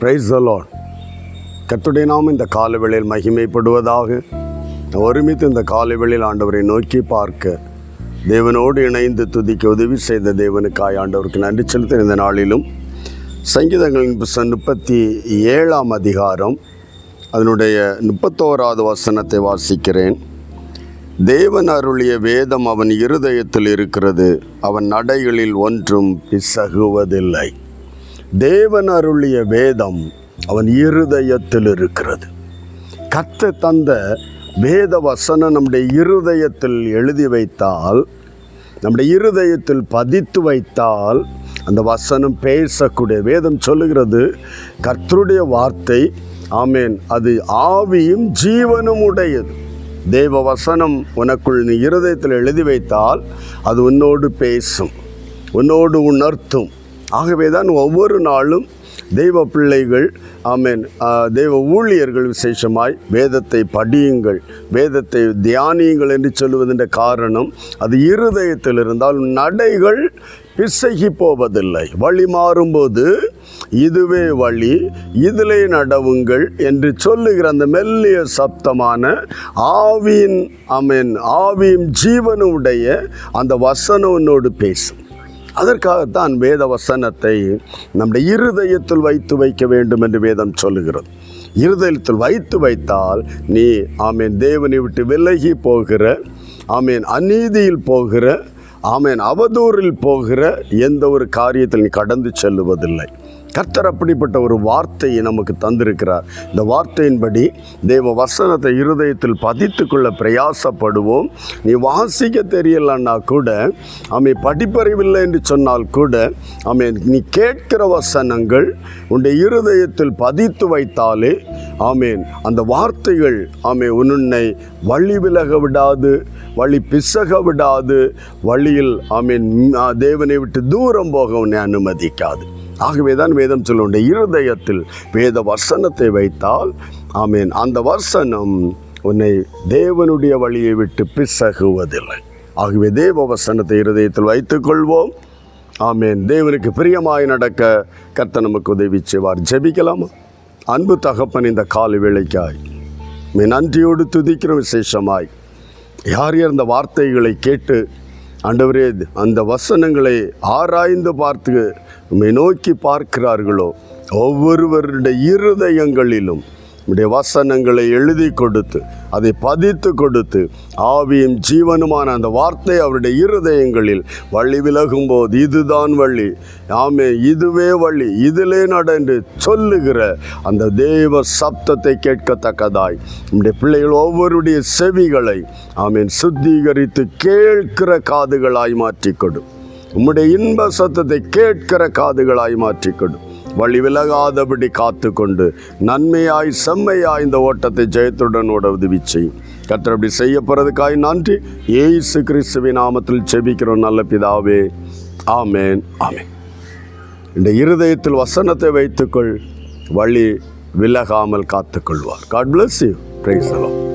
Praise the Lord. கர்த்தருடைய நாமம் இந்த காலவேளையில் மகிமைப்படுவதாக. ஒருமித்து இந்த காலவேளையில் ஆண்டவரை நோக்கி பார்க்க, தேவனோடு இணைந்து துதிக்க உதவி செய்த தேவனுக்காய் ஆண்டவருக்கு நன்றி செலுத்த இந்த நாளிலும் சங்கீதங்களின் புத்தகம் 37 அதிகாரம் அதனுடைய 31வது வசனத்தை வாசிக்கிறேன். தேவன் அருளிய வேதம் அவன் இருதயத்தில் இருக்கிறது, அவன் நடைகளில் ஒன்றும் பிசகுவதில்லை. தேவன் அருளிய வேதம் அவன் இருதயத்தில் இருக்கிறது. கர்த்தர் தந்த வேத வசனம் நம்முடைய இருதயத்தில் எழுதி வைத்தால், நம்முடைய இருதயத்தில் பதித்து வைத்தால், அந்த வசனம் பேசக்கூடிய வேதம் சொல்லுகிறது, கர்த்தருடைய வார்த்தை ஆமேன், அது ஆவியும் ஜீவனும் உடையது. தேவ வசனம் உனக்குள் நீ இருதயத்தில் எழுதி வைத்தால் அது உன்னோடு பேசும், உன்னோடு உணர்த்தும். ஆகவே தான் ஒவ்வொரு நாளும் தெய்வ பிள்ளைகள் ஆமேன், தெய்வ ஊழியர்கள் விசேஷமாய் வேதத்தை படியுங்கள், வேதத்தை தியானியுங்கள் என்று சொல்லுவதென்ற காரணம், அது இருதயத்தில் இருந்தால் நடைகள் பிசகி போவதில்லை. வழி மாறும்போது இதுவே வழி, இதிலே நடவுங்கள் என்று சொல்லுகிற அந்த மெல்லிய சப்தமான ஆவியின் ஆமேன், ஆவியும் ஜீவனும் உடைய அந்த வசனம் உன்னோடு பேசும். அதற்காகத்தான் வேத வசனத்தை நம்முடைய இருதயத்தில் வைக்க வேண்டும் என்று வேதம் சொல்லுகிறது. இருதயத்தில் வைத்தால் நீ ஆமேன் தேவனை விட்டு விலகி போகிற, ஆமேன் அநீதியில் போகிற, ஆமேன் அவதூறில் போகிற எந்த ஒரு காரியத்தில் நீ கடந்து செல்லுவதில்லை. கர்த்தர் அப்படிப்பட்ட ஒரு வார்த்தையை நமக்கு தந்திருக்கிறார். இந்த வார்த்தையின்படி தேவ வசனத்தை இருதயத்தில் பதித்து கொள்ள பிரயாசப்படுவோம். நீ வாசிக்க தெரியலன்னா கூட, ஆமேன் படிப்பறிவில்லை என்று சொன்னால் கூட, ஆமேன் நீ கேட்கிற வசனங்கள் உன்னுடைய இருதயத்தில் பதித்து வைத்தாலே, ஆமேன் அந்த வார்த்தைகள் ஆமேன் உன்னை வழி விலக விடாது, வழி பிசக விடாது, வழியில் ஆமேன் தேவனை விட்டு தூரம் போக உன்னை அனுமதிக்காது. ஆகவே தான் வேதம் சொல்லுடைய இருதயத்தில் வேத வசனத்தை வைத்தால், ஆமேன் அந்த வசனம் உன்னை தேவனுடைய வழியை விட்டு பிசகுவதில்லை. ஆகவே தேவ வசனத்தை இருதயத்தில் வைத்துக்கொள்வோம். ஆமேன். தேவனுக்கு பிரியமாய் நடக்க கர்த்தர் நமக்கு உதவி செய்வார். ஜெபிக்கலாமா? அன்பு தகப்பன், இந்த காலை வேளைக்காய் நன்றியோடு துதிக்கிற விசேஷமாய் யார் யார் இந்த வார்த்தைகளை கேட்டு ஆண்டவரே அந்த வசனங்களை ஆராய்ந்து பார்த்து உம்மை நோக்கி பார்க்கிறார்களோ, ஒவ்வொருவருடைய இருதயங்களிலும் உடைய வசனங்களை எழுதி கொடுத்து அதை பதித்து கொடுத்து ஆவியும் ஜீவனுமான அந்த வார்த்தை அவருடைய இருதயங்களில் வழி விலகும்போது இதுதான் வழி, ஆமே இதுவே வழி, இதிலே நட என்று சொல்லுகிற அந்த தேவ சப்தத்தை கேட்கத்தக்கதாய் நம்முடைய பிள்ளைகள் ஒவ்வொருடைய செவிகளை ஆமேன் சுத்திகரித்து கேட்கிற காதுகளாய் மாற்றிக்கொடு. உம்முடைய இன்ப சத்தத்தை கேட்கிற காதுகளாய் மாற்றிக்கொடு. வழி விலகாதபடி காத்து கொண்டு நன்மையாய் செம்மையாய் இந்த ஓட்டத்தை ஜெயத்துடன் ஓட உதவி செய்யும். கர்த்தர் அப்படி செய்ய போகிறதுக்காய் நன்றி. இயேசு கிறிஸ்துவின் நாமத்தில் ஜெபிக்கிறோம் நல்ல பிதாவே, ஆமேன் ஆமேன். இந்த இருதயத்தில் வசனத்தை வைத்துக்கொள், வழி விலகாமல் காத்துக்கொள்வார். God bless you. Praise the Lord.